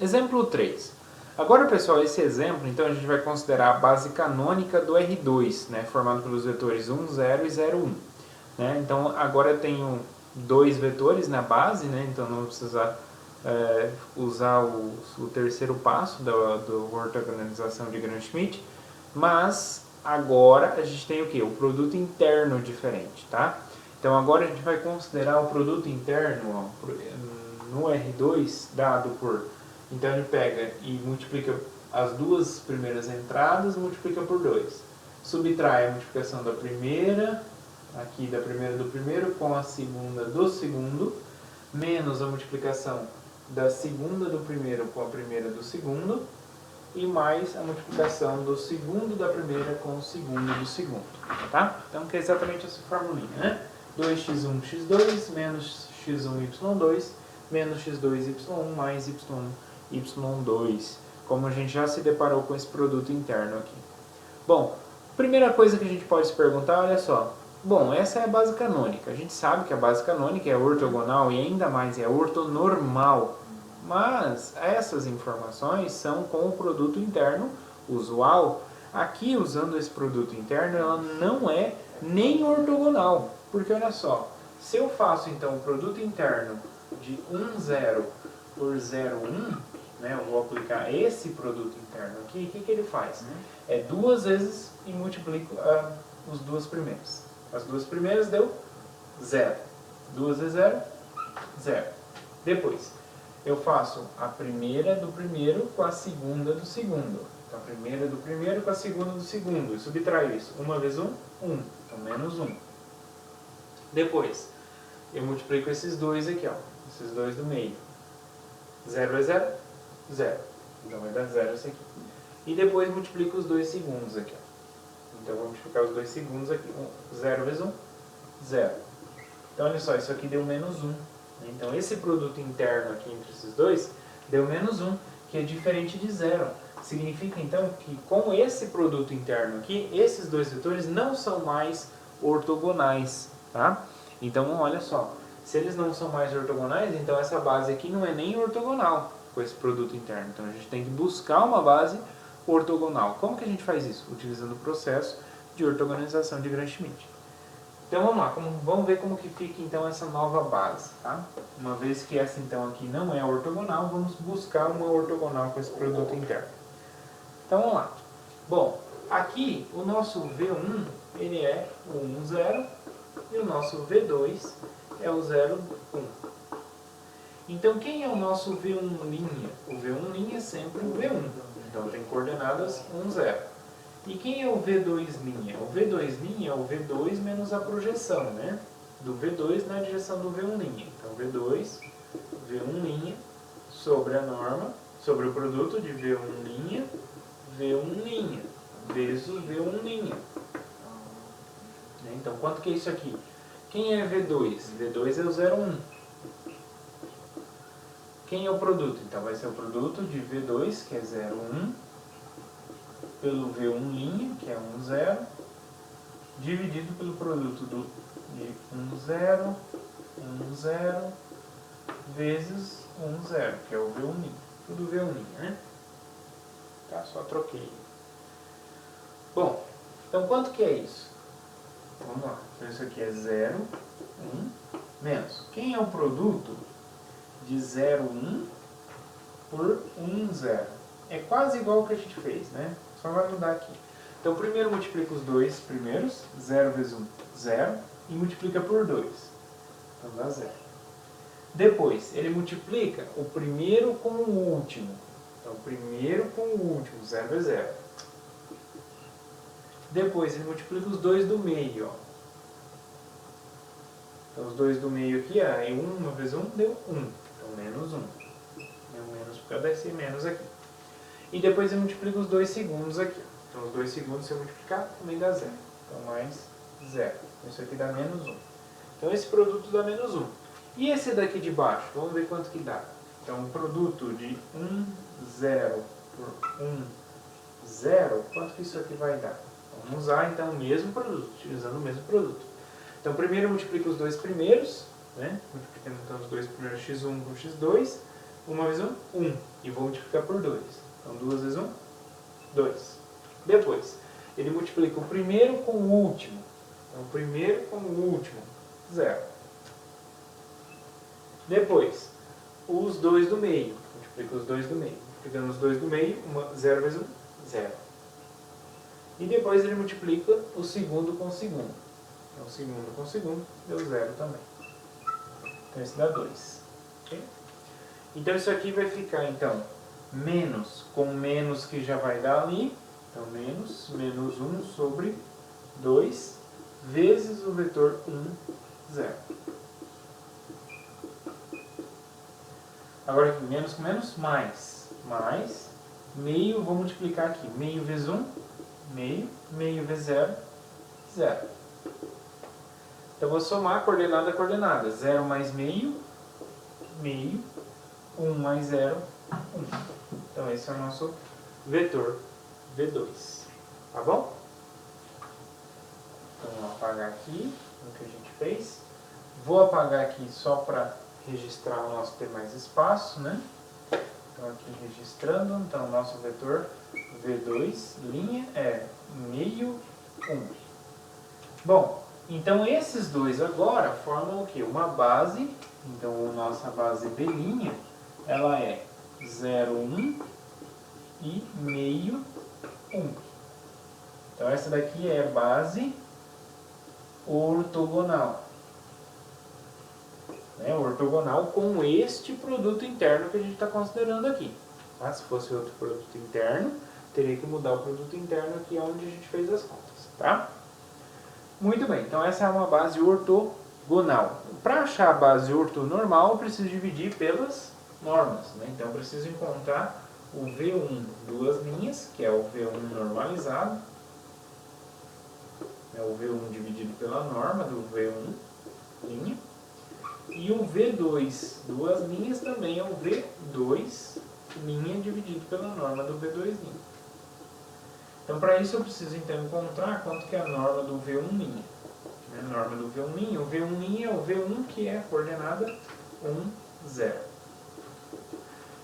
Exemplo 3. Agora, pessoal, esse exemplo, então a gente vai considerar a base canônica do R2, né, formado pelos vetores 1, 0 e 0, 1. Né? Então, agora eu tenho dois vetores na base, né, então não vou precisar usar o terceiro passo da ortogonalização de Gram-Schmidt, mas agora a gente tem o que? O produto interno diferente, tá? Então agora a gente vai considerar o produto interno ó, no R2 dado por... Então ele pega e multiplica as duas primeiras entradas e multiplica por 2. Subtrai a multiplicação da primeira, aqui da primeira do primeiro com a segunda do segundo, menos a multiplicação da segunda do primeiro com a primeira do segundo, e mais a multiplicação do segundo da primeira com o segundo do segundo, tá? Então que é exatamente essa formulinha, né? 2x1, x2, menos x1, y2, menos x2, y1, mais y1, y2, como a gente já se deparou com esse produto interno aqui. Bom, primeira coisa que a gente pode se perguntar, olha só, bom, essa é a base canônica, a gente sabe que a base canônica é ortogonal e ainda mais é ortonormal, mas essas informações são com o produto interno usual. Aqui, usando esse produto interno, ela não é nem ortogonal, porque olha só, se eu faço então o produto interno de 1, 0 por 0, 1, né, eu vou aplicar esse produto interno aqui, o que ele faz? É duas vezes e multiplico os duas primeiras. As duas primeiras deu 0. 2 vezes 0, 0. Depois, eu faço a primeira do primeiro com a segunda do segundo. Então, a primeira do primeiro com a segunda do segundo. E subtraio isso. 1 vezes 1, 1. Então, menos 1. Depois, eu multiplico esses dois aqui, ó. Esses dois do meio. 0 vezes 0, 0. Então, vai dar 0 esse aqui. E depois multiplico os dois segundos aqui, ó. Então, eu vou multiplicar os dois segundos aqui. 0 vezes 1, 0. Então, olha só, isso aqui deu menos 1. Então, esse produto interno aqui entre esses dois deu menos 1, que é diferente de 0. Significa, então, que com esse produto interno aqui, esses dois vetores não são mais ortogonais, tá? Então, olha só, se eles não são mais ortogonais, então essa base aqui não é nem ortogonal com esse produto interno. Então, a gente tem que buscar uma base ortogonal. Como que a gente faz isso? Utilizando o processo de ortogonalização de Gram-Schmidt. Então vamos lá, vamos ver como que fica então essa nova base, tá? Uma vez que essa então aqui não é ortogonal, vamos buscar uma ortogonal com esse produto interno. Então vamos lá. Bom, aqui o nosso V1 ele é o 1, 0 e o nosso V2 é o 0, 1. Então quem é o nosso V1'? O V1' é sempre o V1, então tem coordenadas 1, 0. E quem é o V2'? O V2' é o V2 menos a projeção, né? Do V2 na direção do V1'. Então, V2, V1' sobre a norma, sobre o produto de V1', V1', vezes o V1'. Então, quanto que é isso aqui? Quem é V2? V2 é o 0,1. Quem é o produto? Então, vai ser o produto de V2, que é 0,1, pelo V1', que é 1, 0, dividido pelo produto de 1, 0, 1, 0, vezes 1, 0, que é o V1'. Tudo V1', né? Tá, só troquei. Bom, então quanto que é isso? Vamos lá. Então isso aqui é 0, 1, menos. Quem é o produto de 0, 1 por 1, 0? É quase igual ao que a gente fez, né? Só vai mudar aqui. Então, primeiro multiplica os dois primeiros, 0 vezes 1, 0, e multiplica por 2. Então, dá 0. Depois, ele multiplica o primeiro com o último. Então, o primeiro com o último, 0 vezes 0. Depois, ele multiplica os dois do meio, ó. Então, os dois do meio aqui, ó, 1 vezes 1 deu 1. Então, menos 1. Deu menos por causa desse menos aqui. E depois eu multiplico os 2 segundos aqui. Então, os 2 segundos, se eu multiplicar, também dá 0. Então, mais 0. Isso aqui dá menos 1. Então, esse produto dá menos 1. E esse daqui de baixo? Vamos ver quanto que dá. Então, o produto de 1, 0 por 1, 0, quanto que isso aqui vai dar? Vamos usar, então, o mesmo produto, utilizando o mesmo produto. Então, primeiro eu multiplico os dois primeiros, né? Multiplicando, então, os dois primeiros x1 com x2, 1 vezes 1, 1. E vou multiplicar por 2. Então 2 vezes 1, 2. Depois, ele multiplica o primeiro com o último. Então, o primeiro com o último, 0. Depois, os dois do meio. Multiplica os dois do meio. Multiplicando os dois do meio, 0 vezes 1, 0. E depois ele multiplica o segundo com o segundo. Então, o segundo com o segundo deu 0 também. Então, esse dá 2. Okay? Então, isso aqui vai ficar, então, menos com menos que já vai dar ali. Então, menos 1 sobre 2 vezes o vetor 1, 0. Agora aqui, menos com menos, mais. Mais, meio, vou multiplicar aqui. Meio vezes 1, meio. Meio vezes 0, 0. Então, vou somar coordenada a coordenada. 0 mais meio, meio. 1 mais 0, 1. Então, esse é o nosso vetor V2. Tá bom? Então, vou apagar aqui o que a gente fez. Vou apagar aqui só para registrar o nosso ter mais espaço, né? Então, aqui registrando. Então, o nosso vetor V2, linha, é meio 1. Bom, então esses dois agora formam o quê? Uma base. Então, a nossa base B', ela é 0, 1 e meio 1. Então, essa daqui é base ortogonal. Ortogonal com este produto interno que a gente está considerando aqui. Tá? Se fosse outro produto interno, teria que mudar o produto interno aqui onde a gente fez as contas. Tá? Muito bem, então essa é uma base ortogonal. Para achar a base ortonormal, eu preciso dividir pelas normas. Né? Então eu preciso encontrar o V1 duas linhas, que é o V1 normalizado. É o V1 dividido pela norma do V1 linha. E o V2 duas linhas também é o V2 linha dividido pela norma do V2 linha. Então, para isso eu preciso então encontrar quanto que é a norma do V1 linha. A norma do V1 linha, o V1 linha é o V1 que é a coordenada 1, 0.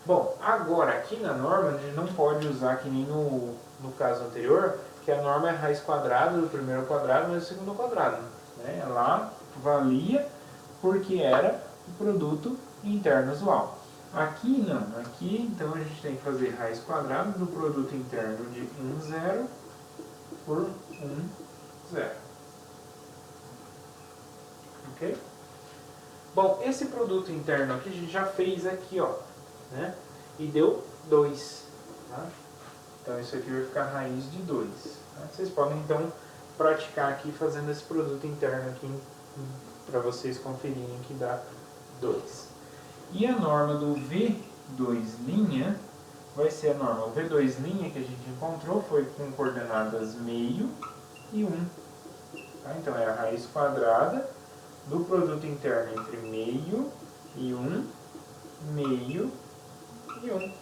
Bom, agora aqui na norma a gente não pode usar que nem no caso anterior, que a norma é a raiz quadrada do primeiro quadrado mais do segundo quadrado. Né? Lá valia porque era o produto interno usual. Aqui não, aqui então a gente tem que fazer raiz quadrada do produto interno de 1, 0 por 1, 0. Ok? Bom, esse produto interno aqui a gente já fez aqui, ó, né? E deu 2. Tá? Então isso aqui vai ficar raiz de 2. Tá? Vocês podem então praticar aqui fazendo esse produto interno aqui para vocês conferirem que dá 2. E a norma do V2' vai ser a norma. O V2' que a gente encontrou foi com coordenadas meio e 1. Tá? Então é a raiz quadrada do produto interno entre meio e 1, meio e 1.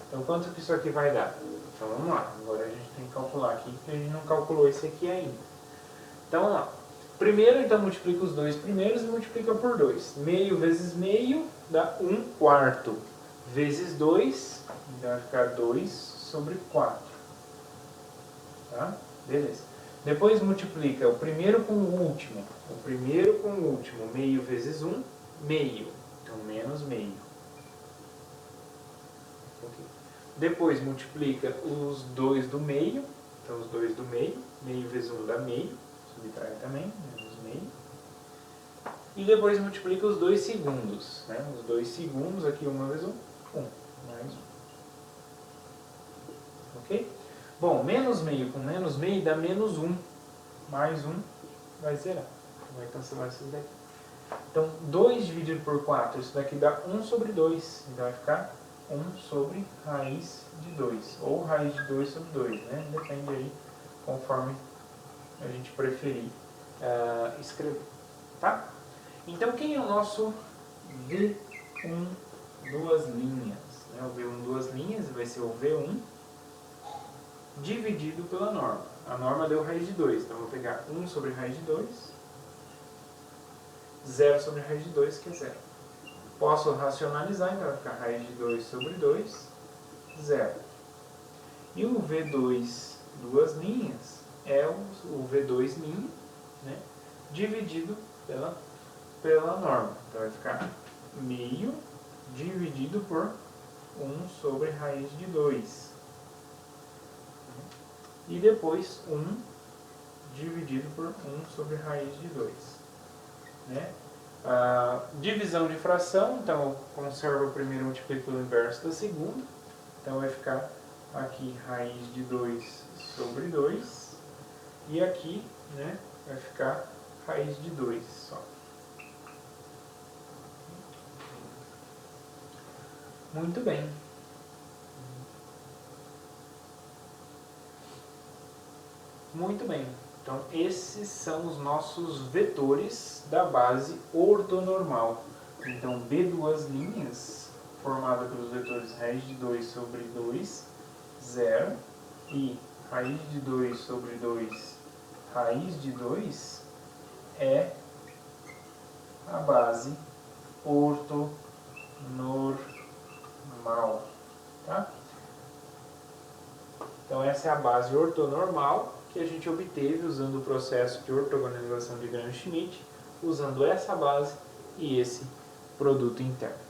Então quanto que isso aqui vai dar? Então vamos lá, agora a gente tem que calcular aqui, porque a gente não calculou esse aqui ainda. Então vamos lá. Primeiro, então, multiplica os dois primeiros e multiplica por 2. Meio vezes meio dá 1 quarto. Vezes 2, então vai ficar 2 sobre 4. Tá? Beleza. Depois multiplica o primeiro com o último. O primeiro com o último. Meio vezes 1, meio. Então, menos meio. Okay. Depois multiplica os dois do meio. Então, os dois do meio. Meio vezes 1 dá meio. Subtrai também, menos meio. E depois multiplica os 2 segundos. Né? Os 2 segundos, aqui 1 vezes 1, 1. Mais 1. Ok? Bom, menos meio com menos meio dá menos 1. Mais 1 vai zerar. Vai cancelar isso daqui. Então, 2 dividido por 4, isso daqui dá 1 sobre 2. Então vai ficar 1 sobre raiz de 2. Ou raiz de 2 sobre 2. Né? Depende aí, conforme a gente preferir escrever, tá? Então, quem é o nosso V1 duas linhas? Né? O V1 duas linhas vai ser o V1 dividido pela norma. A norma deu raiz de 2, então eu vou pegar 1 sobre raiz de 2, 0 sobre raiz de 2, que é 0. Posso racionalizar, então vai ficar raiz de 2 sobre 2, 0. E o V2, duas linhas, é o V2 linha, né, dividido pela norma. Então vai ficar meio dividido por 1 sobre raiz de 2. E depois 1 dividido por 1 sobre raiz de 2. Né? A divisão de fração, então eu conservo a primeira e multiplico pelo inverso da segunda. Então vai ficar aqui raiz de 2 sobre 2. E aqui, né, vai ficar raiz de 2 só. Muito bem. Muito bem. Então, esses são os nossos vetores da base ortonormal. Então, B duas linhas, formada pelos vetores raiz de 2 sobre 2, 0, e raiz de 2 sobre 2, raiz de 2, é a base ortonormal. Tá? Então, essa é a base ortonormal que a gente obteve usando o processo de ortogonalização de Gram-Schmidt, usando essa base e esse produto interno.